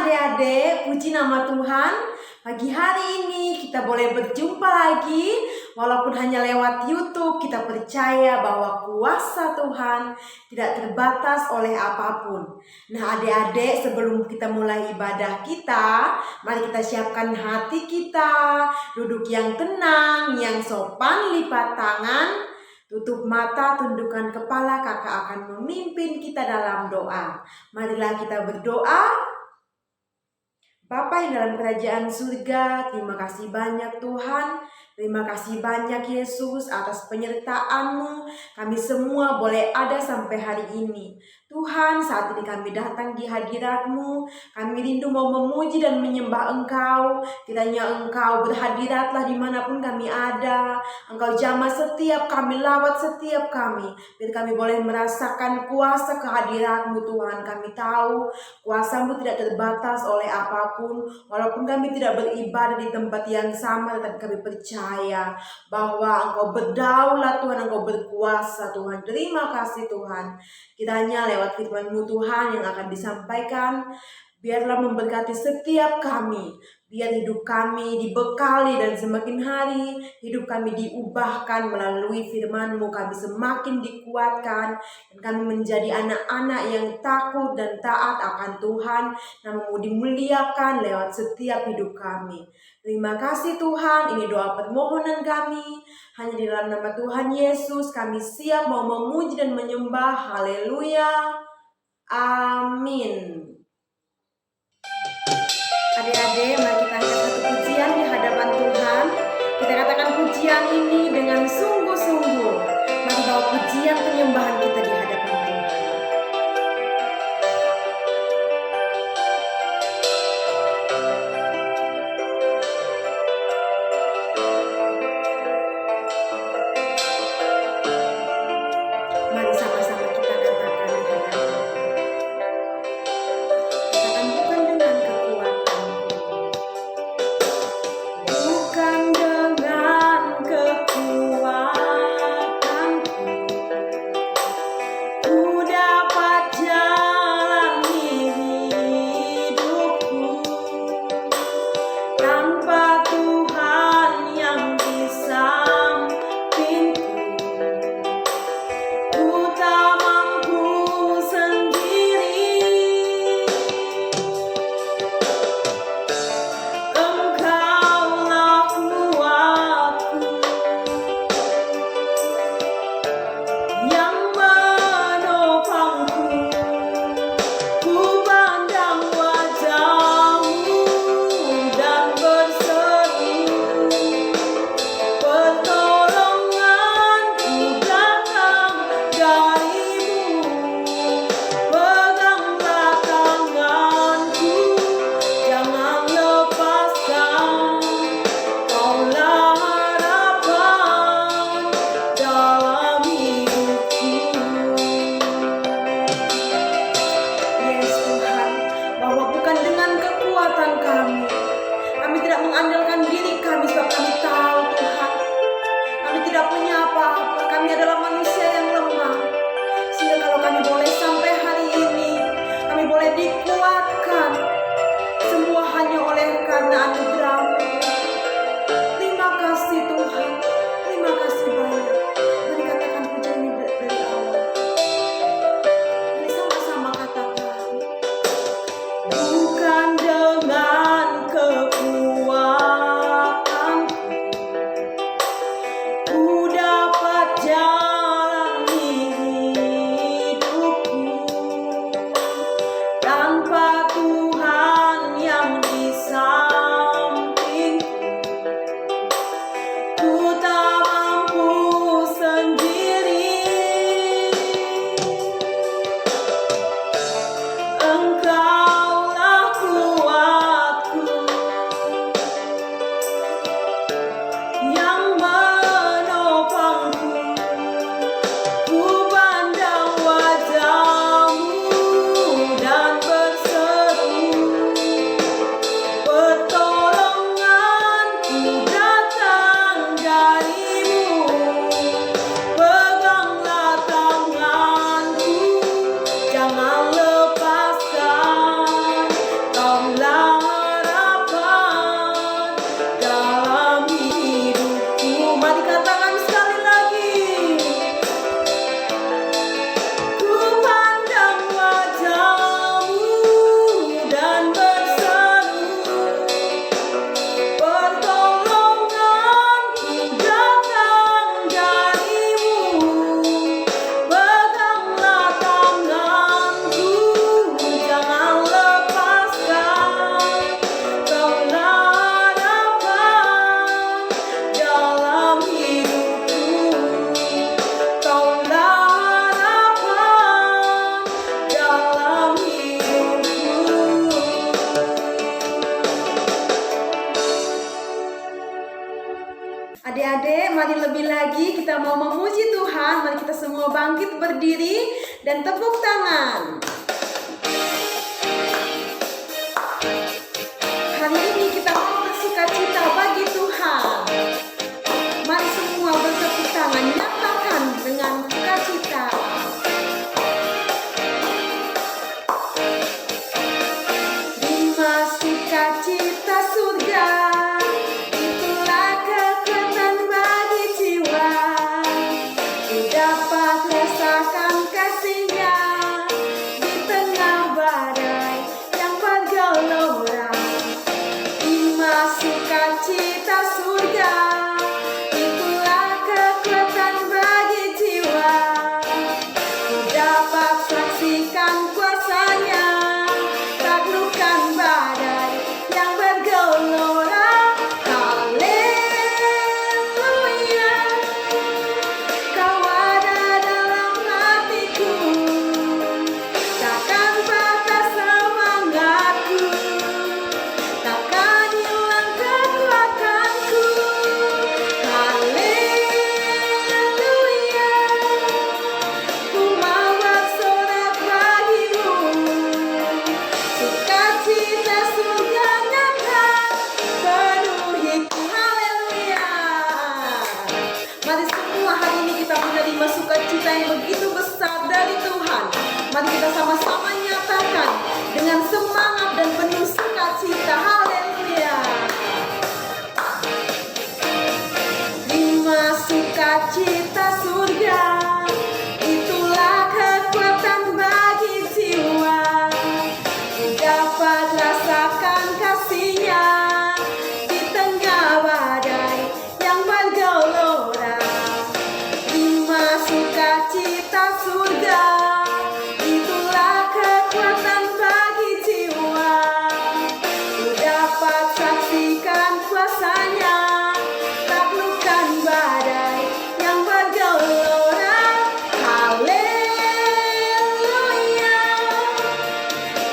adik-adik, puji nama Tuhan. Pagi hari ini kita boleh berjumpa lagi. Walaupun hanya lewat YouTube, kita percaya bahwa kuasa Tuhan tidak terbatas oleh apapun. Nah adik-adik, sebelum kita mulai ibadah kita, mari kita siapkan hati kita. Duduk yang tenang, yang sopan, lipat tangan. Tutup mata, tundukkan kepala, kakak akan memimpin kita dalam doa. Marilah kita berdoa. Bapa yang dalam kerajaan surga, terima kasih banyak Tuhan. Terima kasih banyak Yesus atas penyertaan-Mu. Kami semua boleh ada sampai hari ini. Tuhan, saat ini kami datang di hadirat-Mu. Kami rindu mau memuji dan menyembah Engkau. Kiranya Engkau berhadiratlah dimanapun kami ada. Engkau jamah setiap kami, lawat setiap kami. Biar kami boleh merasakan kuasa kehadirat-Mu Tuhan. Kami tahu kuasa-Mu tidak terbatas oleh apapun. Walaupun kami tidak beribadah di tempat yang sama, tetapi kami percaya bahwa Engkau berdaulat Tuhan, Engkau berkuasa Tuhan. Terima kasih Tuhan. Kiranya lewat firman-Mu Tuhan yang akan disampaikan, biarlah memberkati setiap kami. Biar hidup kami dibekali dan semakin hari hidup kami diubahkan melalui firman-Mu. Kami semakin dikuatkan dan kami menjadi anak-anak yang takut dan taat akan Tuhan. Nama-Mu dimuliakan lewat setiap hidup kami. Terima kasih Tuhan, ini doa permohonan kami. Hanya di dalam nama Tuhan Yesus kami siap mau memuji dan menyembah. Haleluya. Amin. Adik-adik, mari kita angkat satu pujian di hadapan Tuhan. Kita katakan pujian ini dengan sungguh-sungguh. Mari bawa pujian penyembahan kita di hadapan Tuhan. Mari sama-sama kita katakan di hadapan. Katakan bukan dengan kekuatanku, bukan dengan kekuatanku, berdiri dan tepuk tangan. Hari ini kita mau bersukacita bagi Tuhan. Mari semua bertepuk tangan, nyatakan dengan sukacita. Terima sukacita surga, itulah kekuatan bagi jiwa. Ku dapat rasakan kasih-Nya di tengah badai yang bergelora. Terima sukacita surga, itulah kekuatan bagi jiwa. Ku dapat saksikan kuasa-Nya, taklukkan badai yang bergelora. Haleluya, Kau ada dalam hatiku, takkan patah semangatku, takkan hilang kekuatanku. Haleluya, ku mau bersorak bagimu, sukacita surga nyata penuhiku. Haleluya. Mari semua hari ini kita menerima sukacita yang begitu besar dari Tuhan. Mari kita sama-sama nyatakan dengan semangat dan penuh sukacita. Haleluya. Terima sukacita surga, itulah kekuatan bagi jiwa. Ku dapat rasakan kasih-Nya di tengah badai yang bergelora. Terima sukacita surga, itulah kekuatan bagi jiwa. Ku dapat saksikan kuasa-Nya, taklukkan badai yang bergelora. Haleluya,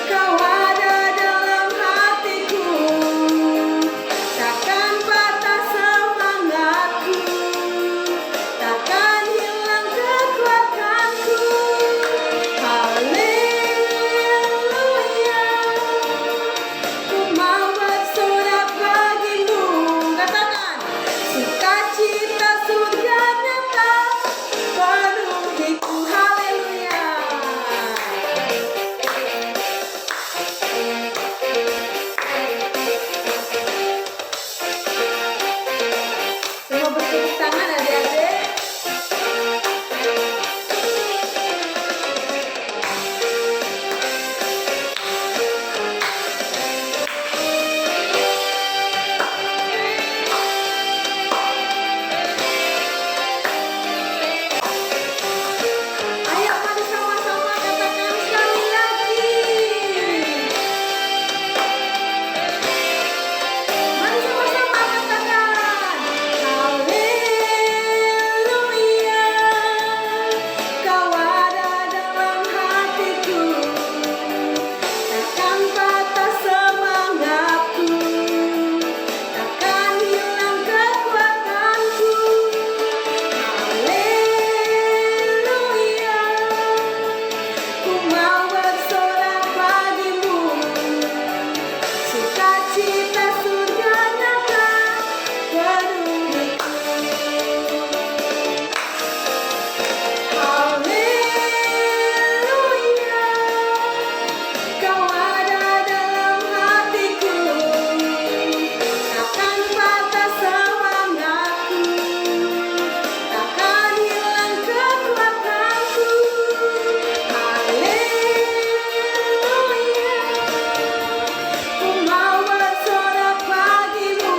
Kau ada dalam hatiku, takkan patah semangatku, takkan hilang kekuatanku. Haleluya, ku mau bersorak bagimu. Katakan, sukacita surga nyata penuhiku. Haleluya. Semua bertepuk tangan adik-adik. Ayo mari sama-sama katakan sekali lagi. Mari sama-sama katakan, haleluya, Kau ada dalam hatiku, takkan patah semangatku, takkan hilang kekuatanku. Haleluya, ku mau bersorak bagimu, sukacita surga nyata penuhiku. Haleluya, Kau ada dalam hatiku, takkan patah semangatku, takkan hilang kekuatanku. Haleluya, ku mau bersorak bagimu,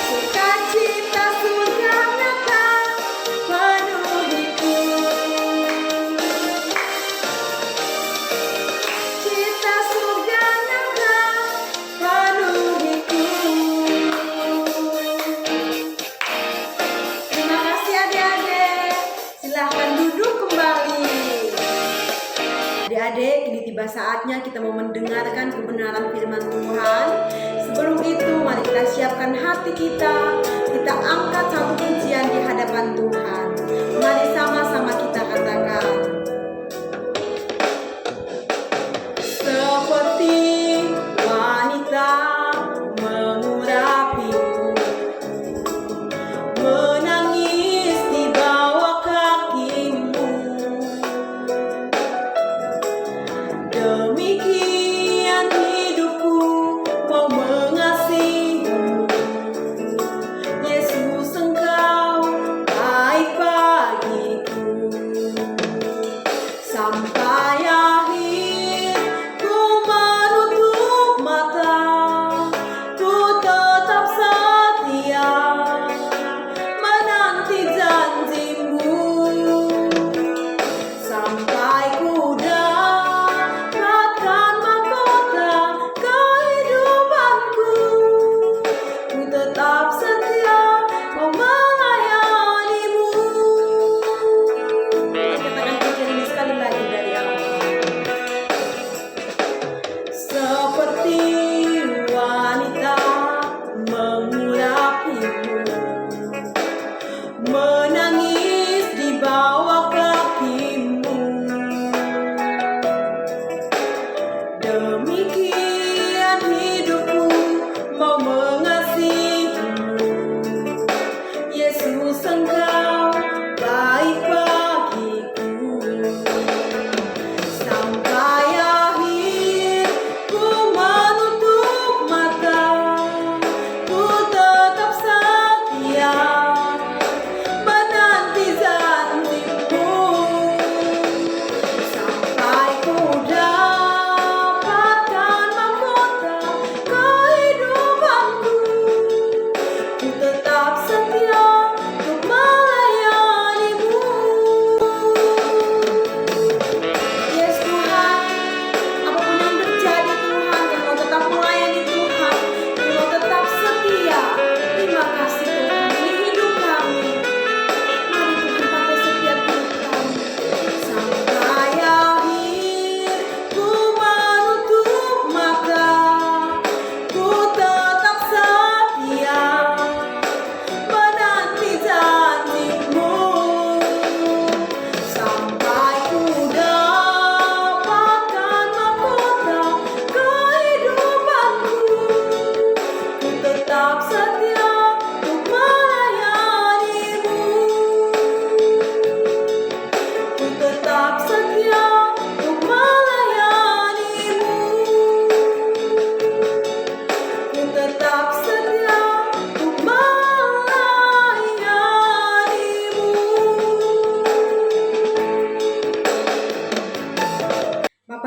sukacita surga nyata penuhiku. Cita surga nyata penuhiku. Terima kasih adik-adik. Silahkan duduk kembali. Adik-adik, kini tiba saatnya kita mau mendengarkan kebenaran firman Tuhan. Sebelum itu, mari kita siapkan hati kita. Kita angkat satu pujian di hadapan Tuhan. Mari sama-sama kita akan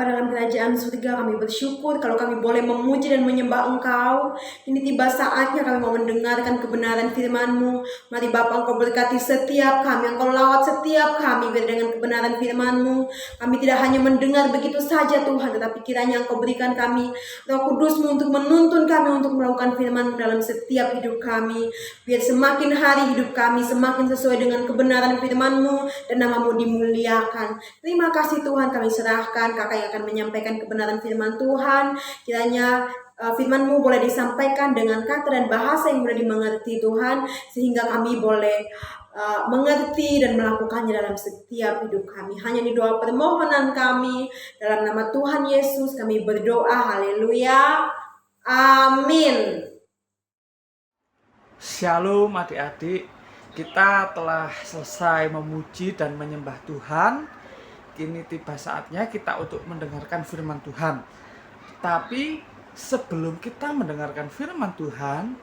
Bapa dalam kerajaan surga, kami bersyukur kalau kami boleh memuji dan menyembah Engkau. Ini tiba saatnya kami mau mendengarkan kebenaran firman-Mu. Mari Bapa, Engkau berkati setiap kami, Engkau lawat setiap kami dengan kebenaran firman-Mu. Kami tidak hanya mendengar begitu saja Tuhan, tetapi kiranya Engkau berikan kami Roh Kudus-Mu untuk menuntun kami untuk melakukan firman-Mu dalam setiap hidup kami. Biar semakin hari hidup kami semakin sesuai dengan kebenaran firman-Mu dan nama-Mu dimuliakan. Terima kasih Tuhan, kami serahkan kakak yang akan menyampaikan kebenaran firman Tuhan. Kiranya firman-Mu boleh disampaikan dengan kata dan bahasa yang mudah dimengerti Tuhan, sehingga kami boleh mengerti dan melakukannya dalam setiap hidup kami. Hanya di doa permohonan kami, dalam nama Tuhan Yesus kami berdoa, haleluya, amin. Shalom adik-adik, kita telah selesai memuji dan menyembah Tuhan. Kini tiba saatnya kita untuk mendengarkan firman Tuhan. Tapi sebelum kita mendengarkan firman Tuhan,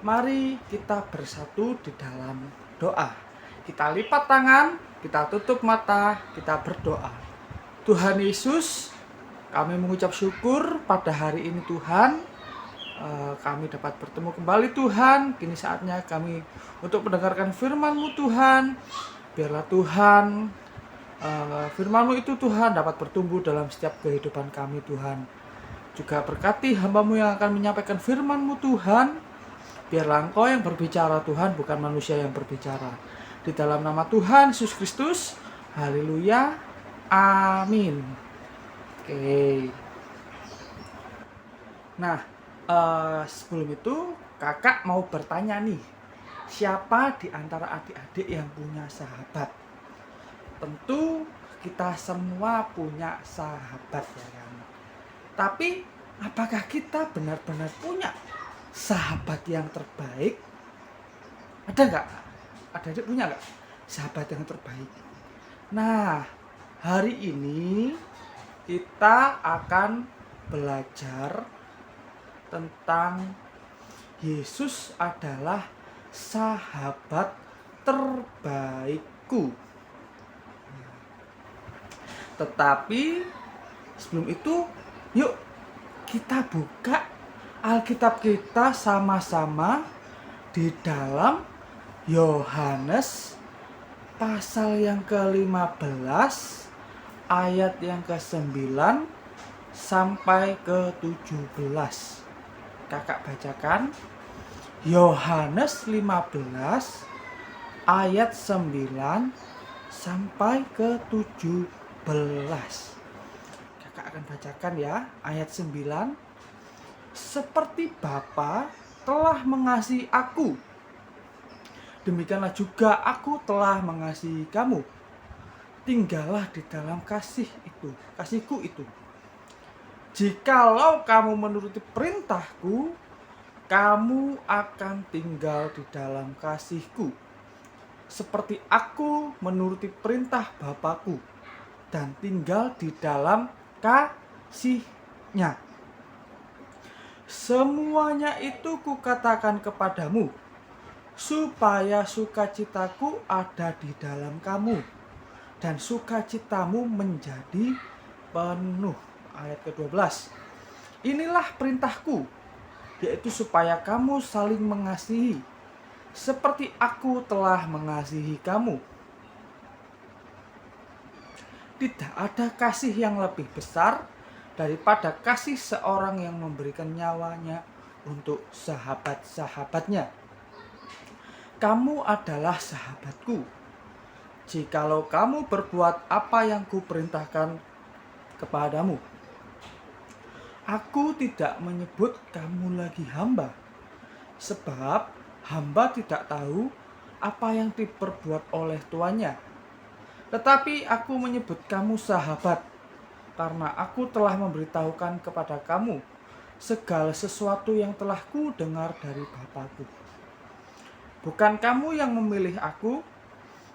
mari kita bersatu di dalam doa. Kita lipat tangan, kita tutup mata, kita berdoa. Tuhan Yesus, kami mengucap syukur pada hari ini Tuhan. Kami dapat bertemu kembali Tuhan. Kini saatnya kami untuk mendengarkan firman-Mu Tuhan. Biarlah Tuhan, firman-Mu itu Tuhan dapat bertumbuh dalam setiap kehidupan kami Tuhan. Juga berkati hamba-Mu yang akan menyampaikan firman-Mu Tuhan. Biarlah Engkau yang berbicara Tuhan, bukan manusia yang berbicara. Di dalam nama Tuhan Yesus Kristus, haleluya, amin. Oke. Nah, sebelum itu kakak mau bertanya nih, siapa di antara adik-adik yang punya sahabat? Tentu kita semua punya sahabat ya kan. Tapi apakah kita benar-benar punya sahabat yang terbaik? Ada nggak? Adik-adik punya nggak sahabat yang terbaik? Nah, hari ini kita akan belajar tentang Yesus adalah sahabat terbaikku. Tetapi sebelum itu, yuk kita buka Alkitab kita sama-sama di dalam Yohanes pasal yang ke-15 ayat yang ke-9 sampai ke-17. Kakak bacakan Yohanes 15 ayat 9 sampai ke-17. Kakak akan bacakan ya, ayat 9. Seperti Bapa telah mengasihi aku, demikianlah juga aku telah mengasihi kamu. Tinggallah di dalam kasihku itu. Jikalau kamu menuruti perintahku, kamu akan tinggal di dalam kasihku, seperti aku menuruti perintah Bapakku dan tinggal di dalam kasihnya. Semuanya itu kukatakan kepadamu, supaya sukacitaku ada di dalam kamu, dan sukacitamu menjadi penuh. Ayat ke-12. Inilah perintahku, yaitu supaya kamu saling mengasihi, seperti aku telah mengasihi kamu. Tidak ada kasih yang lebih besar daripada kasih seorang yang memberikan nyawanya untuk sahabat-sahabatnya. Kamu adalah sahabatku, jikalau kamu berbuat apa yang kuperintahkan kepadamu. Aku tidak menyebut kamu lagi hamba, sebab hamba tidak tahu apa yang diperbuat oleh tuannya. Tetapi aku menyebut kamu sahabat, karena aku telah memberitahukan kepada kamu segala sesuatu yang telah kudengar dari Bapakku. Bukan kamu yang memilih aku,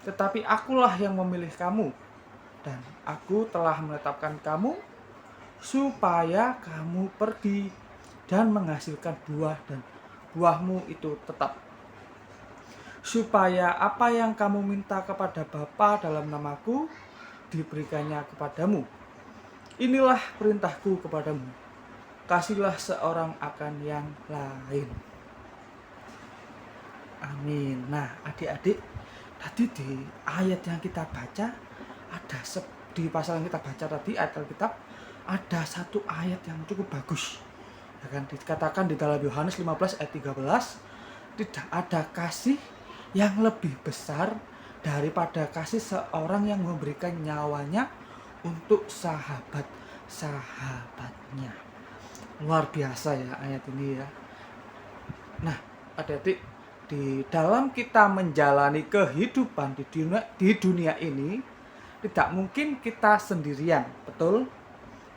tetapi akulah yang memilih kamu, dan aku telah menetapkan kamu supaya kamu pergi dan menghasilkan buah, dan buahmu itu tetap. Supaya apa yang kamu minta kepada Bapa dalam namaku, diberikannya kepadamu. Inilah perintahku kepadamu, kasihlah seorang akan yang lain. Amin. Nah, adik-adik, tadi di ayat yang kita baca, di pasal yang kita baca tadi, ayat Alkitab, ada satu ayat yang cukup bagus. Ya kan, dikatakan di dalam Yohanes 15 ayat 13, tidak ada kasih yang lebih besar daripada kasih seorang yang memberikan nyawanya untuk sahabat-sahabatnya. Luar biasa ya ayat ini ya. Nah, adik-adik, di dalam kita menjalani kehidupan di dunia ini tidak mungkin kita sendirian, betul?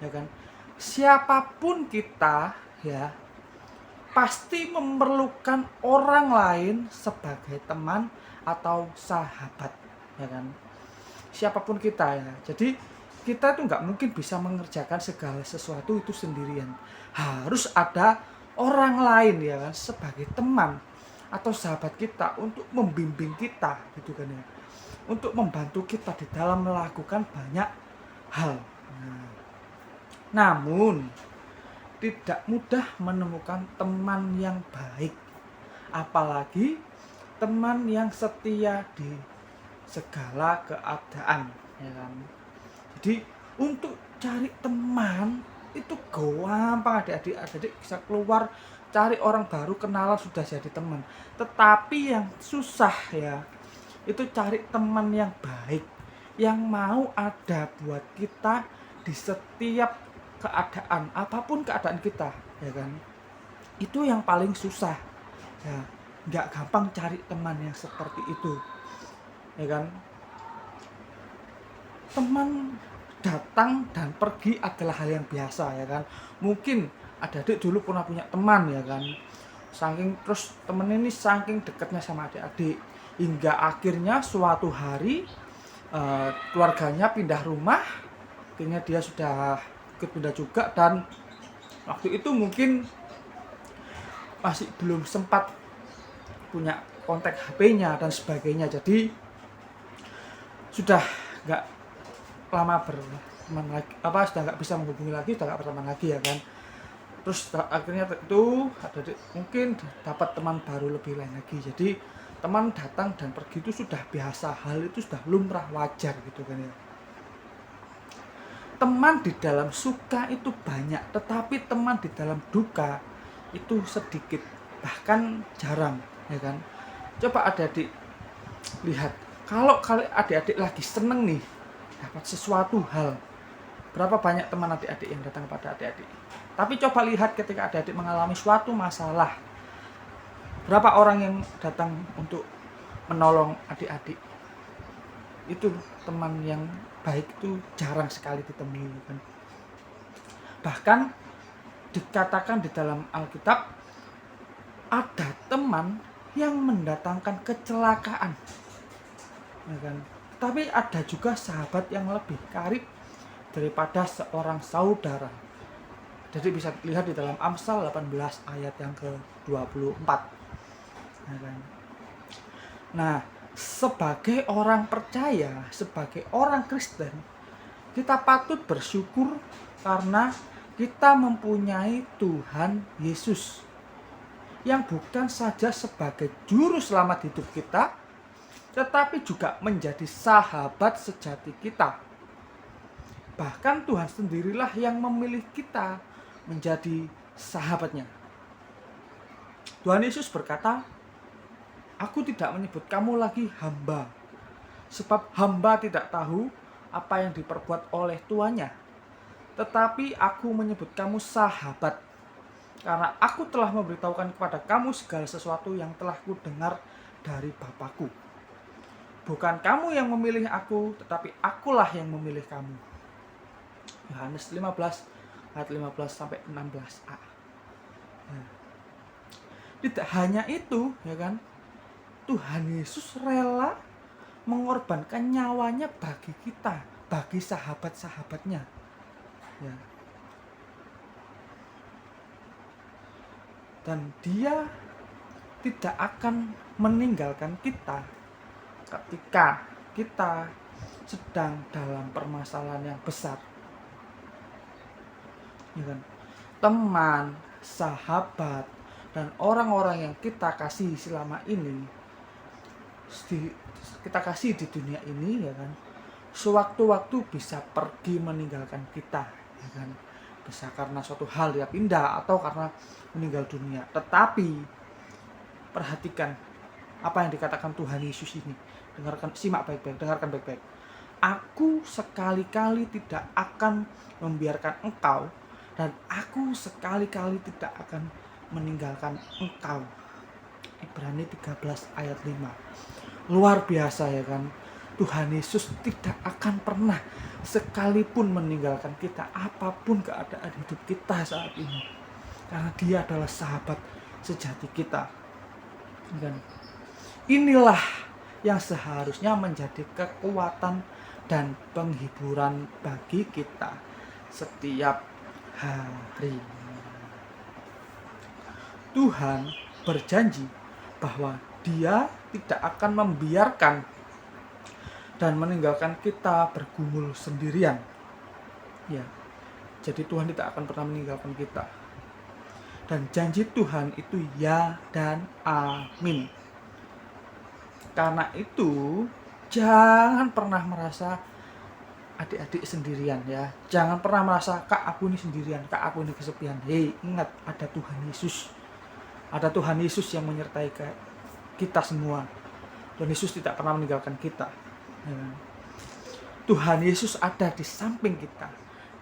Ya kan? Siapapun kita ya pasti memerlukan orang lain sebagai teman atau sahabat, ya kan? Siapapun kita ya. Jadi kita tuh nggak mungkin bisa mengerjakan segala sesuatu itu sendirian. Harus ada orang lain ya kan sebagai teman atau sahabat kita untuk membimbing kita gitu kan ya. Untuk membantu kita di dalam melakukan banyak hal. Namun tidak mudah menemukan teman yang baik, apalagi teman yang setia di segala keadaan, ya kan? Jadi untuk cari teman itu gampang, adik-adik bisa keluar cari orang baru, kenalan sudah jadi teman. Tetapi yang susah ya itu cari teman yang baik, yang mau ada buat kita di setiap keadaan, apapun keadaan kita, ya kan? Itu yang paling susah. Ya, nggak gampang cari teman yang seperti itu, ya kan? Teman datang dan pergi adalah hal yang biasa, ya kan? Mungkin adik-adik dulu pernah punya teman, ya kan? Terus temen ini saking dekatnya sama adik-adik, hingga akhirnya suatu hari keluarganya pindah rumah, akhirnya dia sudah ikut pindah juga, dan waktu itu mungkin masih belum sempat punya kontak HP-nya dan sebagainya, jadi sudah nggak lama berteman lagi, sudah nggak bisa menghubungi lagi, sudah nggak berteman lagi, ya kan. Terus akhirnya itu mungkin dapat teman baru lebih lain lagi. Jadi teman datang dan pergi itu sudah biasa, hal itu sudah lumrah, wajar gitu kan ya. Teman di dalam suka itu banyak, tetapi teman di dalam duka itu sedikit, bahkan jarang, ya kan. Coba adik-adik lihat, kalau adik-adik lagi seneng nih dapat sesuatu hal, berapa banyak teman adik-adik yang datang kepada adik-adik. Tapi coba lihat ketika adik-adik mengalami suatu masalah, berapa orang yang datang untuk menolong adik-adik. Itu teman yang baik itu jarang sekali ditemui kan. Bahkan dikatakan di dalam Alkitab ada teman yang mendatangkan kecelakaan, ya kan? Tapi ada juga sahabat yang lebih karib daripada seorang saudara. Jadi bisa dilihat di dalam Amsal 18 ayat yang ke-24, ya kan? Nah, sebagai orang percaya, sebagai orang Kristen, kita patut bersyukur karena kita mempunyai Tuhan Yesus yang bukan saja sebagai juru selamat hidup kita, tetapi juga menjadi sahabat sejati kita. Bahkan Tuhan sendirilah yang memilih kita menjadi sahabatnya. Tuhan Yesus berkata, "Aku tidak menyebut kamu lagi hamba, sebab hamba tidak tahu apa yang diperbuat oleh tuannya. Tetapi aku menyebut kamu sahabat, karena aku telah memberitahukan kepada kamu segala sesuatu yang telah kudengar dari Bapa-Ku. Bukan kamu yang memilih aku, tetapi akulah yang memilih kamu." Yohanes 15 ayat 15 sampai 16a. Nah, tidak hanya itu, ya kan? Tuhan Yesus rela mengorbankan nyawanya bagi kita, bagi sahabat-sahabatnya. Ya. Dan dia tidak akan meninggalkan kita ketika kita sedang dalam permasalahan yang besar. ya kan? Teman, sahabat, dan orang-orang yang kita kasih selama ini, kita kasih di dunia ini, ya kan, sewaktu-waktu bisa pergi meninggalkan kita, ya kan, bisa karena suatu hal dia pindah atau karena meninggal dunia. Tetapi perhatikan apa yang dikatakan Tuhan Yesus ini. Simak baik-baik, dengarkan baik-baik. Aku sekali-kali tidak akan membiarkan engkau, dan aku sekali-kali tidak akan meninggalkan engkau. Ibrani 13 ayat 5. Luar biasa, ya kan? Tuhan Yesus tidak akan pernah sekalipun meninggalkan kita, apapun keadaan hidup kita saat ini, karena Dia adalah sahabat sejati kita. Dan inilah yang seharusnya menjadi kekuatan dan penghiburan bagi kita setiap hari. Tuhan berjanji bahwa Dia tidak akan membiarkan dan meninggalkan kita bergumul sendirian. Ya, jadi Tuhan tidak akan pernah meninggalkan kita. Dan janji Tuhan itu ya dan amin. Karena itu jangan pernah merasa adik-adik sendirian, ya. Jangan pernah merasa kak aku ini sendirian, kak aku ini kesepian. Hei, ingat ada Tuhan Yesus. Ada Tuhan Yesus yang menyertai kita semua. Tuhan Yesus tidak pernah meninggalkan kita. Ya. Tuhan Yesus ada di samping kita,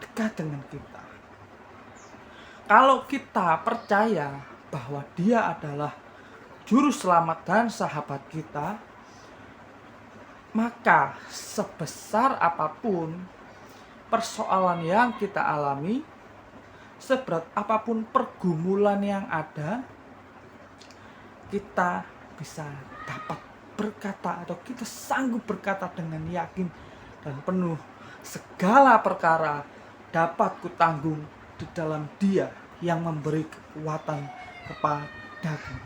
dekat dengan kita. Kalau kita percaya bahwa Dia adalah juru selamat dan sahabat kita, maka sebesar apapun persoalan yang kita alami, seberat apapun pergumulan yang ada, kita bisa dapat berkata atau kita sanggup berkata dengan yakin dan penuh, segala perkara dapat kutanggung di dalam Dia yang memberi kekuatan kepadaku.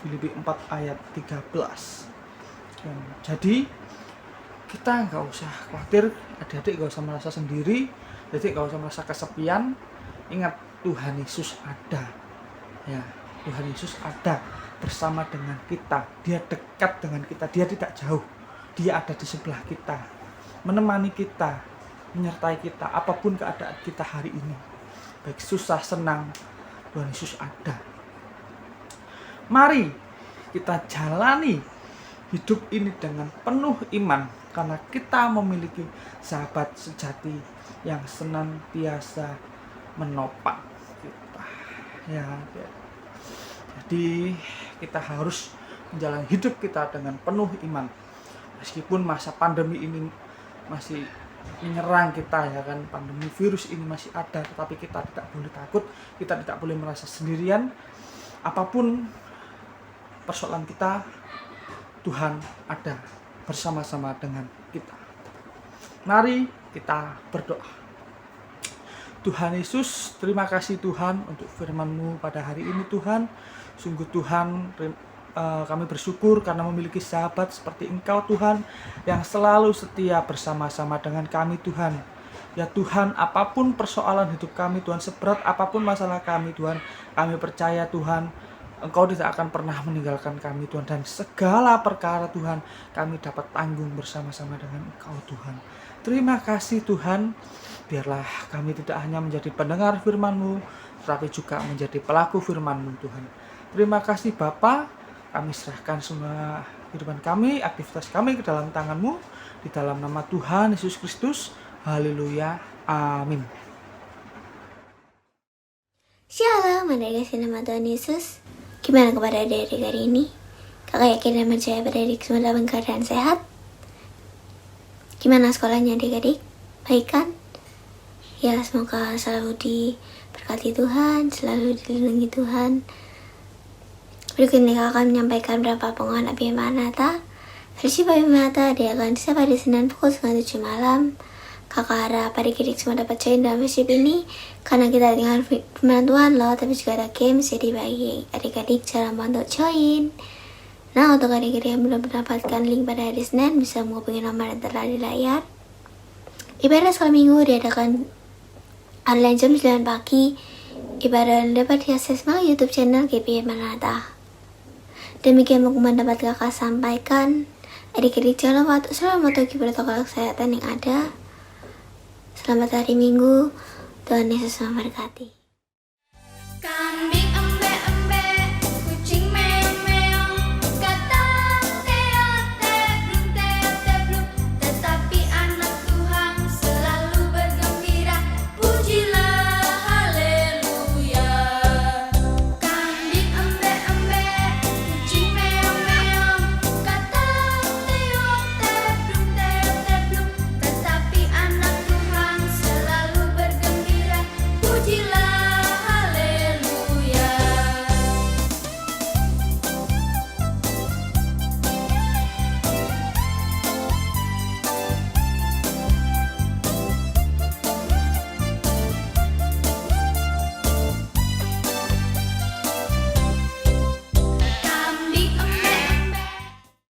Filipi 4 ayat 13. Jadi kita nggak usah khawatir, adik-adik nggak usah merasa sendiri, adik nggak usah merasa kesepian. Ingat, Tuhan Yesus ada. Ya, Tuhan Yesus ada bersama dengan kita. Dia dekat dengan kita, Dia tidak jauh. Dia ada di sebelah kita, menemani kita, menyertai kita apapun keadaan kita hari ini. Baik susah, senang, Tuhan Yesus ada. Mari kita jalani hidup ini dengan penuh iman, karena kita memiliki sahabat sejati yang senantiasa menopang kita. Ya. Jadi kita harus menjalani hidup kita dengan penuh iman. Meskipun masa pandemi ini masih menyerang kita, ya kan, pandemi virus ini masih ada, tetapi kita tidak boleh takut, kita tidak boleh merasa sendirian. Apapun persoalan kita, Tuhan ada bersama-sama dengan kita. Mari kita berdoa. Tuhan Yesus, terima kasih Tuhan untuk firman-Mu pada hari ini Tuhan. Sungguh Tuhan, kami bersyukur karena memiliki sahabat seperti Engkau Tuhan, yang selalu setia bersama-sama dengan kami Tuhan. Ya Tuhan, apapun persoalan hidup kami Tuhan, seberat apapun masalah kami Tuhan, kami percaya Tuhan, Engkau tidak akan pernah meninggalkan kami Tuhan. Dan segala perkara Tuhan, kami dapat tanggung bersama-sama dengan Engkau Tuhan. Terima kasih Tuhan, biarlah kami tidak hanya menjadi pendengar firman-Mu, tetapi juga menjadi pelaku firman-Mu Tuhan. Terima kasih Bapa, kami serahkan semua kehidupan kami, aktivitas kami ke dalam tangan-Mu, di dalam nama Tuhan Yesus Kristus. Haleluya, amin. Shalom, ada kasih nama Tuhan Yesus. Gimana kepada adik-adik hari ini? Kakak yakin dan percaya pada adik semua dalam keadaan sehat? Gimana sekolahnya adik-adik? Baik kan? Ya, semoga selalu diberkati Tuhan, selalu dilindungi Tuhan. Berikut ini kakak akan menyampaikan beberapa pengumuman Abi Manata. Versi Abi Manata dia akan bisa pada Senin pukul 7 malam. Kakak harap adik-adik semua dapat join dalam versi ini, karena kita tinggal firman Tuhan loh, tapi juga ada games, jadi bagi adik-adik jangan lupa untuk join. Nah, untuk adik-adik yang belum mendapatkan link pada hari Senin, bisa menghubungi nomor yang tertera di layar. Ibadah sekolah minggu diadakan online jam 9 pagi. Ibadah dapat diakses melalui YouTube channel GPI Maranatha. Demikian pengumuman dapat kakak sampaikan. Adik-adik jangan lupa untuk selalu mematuhi protokol kesehatan yang ada. Selamat hari Minggu. Tuhan Yesus memberkati.